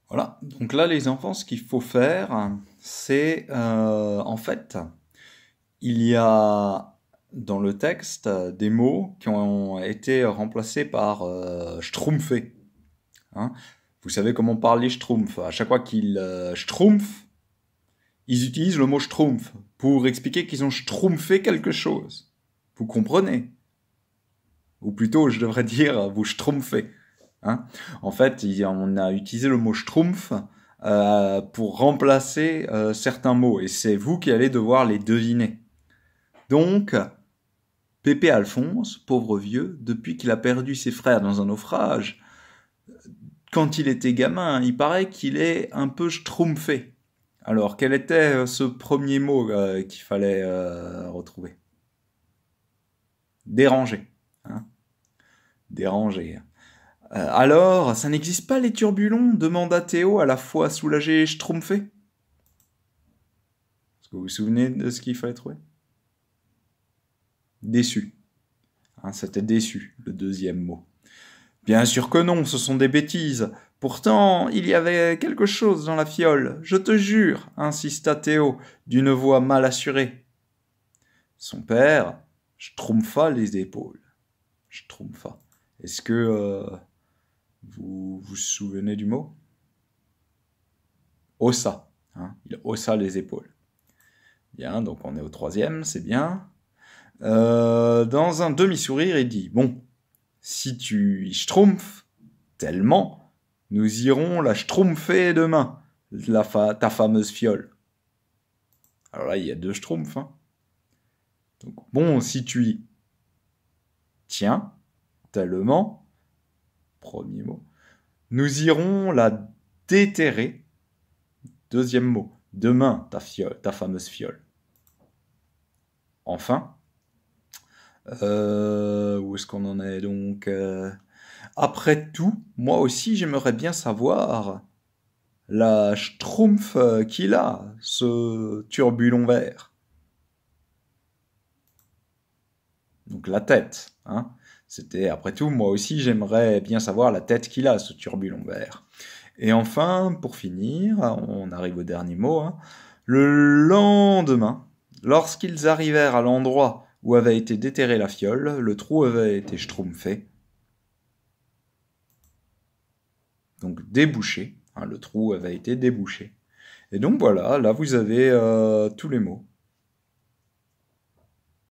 Voilà, donc là les enfants, ce qu'il faut faire, c'est en fait, il y a dans le texte des mots qui ont été remplacés par schtroumpfer. Hein. Vous savez comment on parle les schtroumpfs. À chaque fois qu'ils schtroumpfent, ils utilisent le mot schtroumpf pour expliquer qu'ils ont schtroumpfé quelque chose. Vous comprenez? Ou plutôt, je devrais dire, vous schtroumpfez. Hein. En fait, on a utilisé le mot schtroumpf pour remplacer certains mots, et c'est vous qui allez devoir les deviner. Donc, Pépé Alphonse, pauvre vieux, depuis qu'il a perdu ses frères dans un naufrage, quand il était gamin, il paraît qu'il est un peu schtroumpfé. Alors, quel était ce premier mot qu'il fallait retrouver? Dérangé. Hein. Dérangé. Alors, ça n'existe pas les turbulons demanda Théo à la fois soulagé et schtroumpfé. Est-ce que vous vous souvenez de ce qu'il fallait trouver? Déçu. Hein, c'était déçu, le deuxième mot. Bien sûr que non, ce sont des bêtises. Pourtant, il y avait quelque chose dans la fiole, je te jure, insista Théo, d'une voix mal assurée. Son père schtroumpfa les épaules. Schtroumpfa. Est-ce que vous vous souvenez du mot? Haussa. Hein, il haussa les épaules. Bien, donc on est au troisième, c'est bien. Dans un demi-sourire, il dit « Bon, si tu y schtroumpfes tellement, nous irons la schtroumpfer demain, ta fameuse fiole. » Alors là, il y a deux schtroumpfs. Hein. Donc, bon, si tu y tiens tellement, premier mot, nous irons la déterrer, deuxième mot, demain, ta fameuse fiole. Enfin, où est-ce qu'on en est donc après tout, moi aussi j'aimerais bien savoir la schtroumpf qu'il a, ce turbulon vert. Donc la tête, hein. C'était, après tout, moi aussi j'aimerais bien savoir la tête qu'il a, ce turbulon vert. Et enfin, pour finir, on arrive au dernier mot, hein. Le lendemain, lorsqu'ils arrivèrent à l'endroit où avait été déterrée la fiole, le trou avait été schtroumpfé. Donc débouché, hein, le trou avait été débouché. Et donc voilà, là vous avez tous les mots.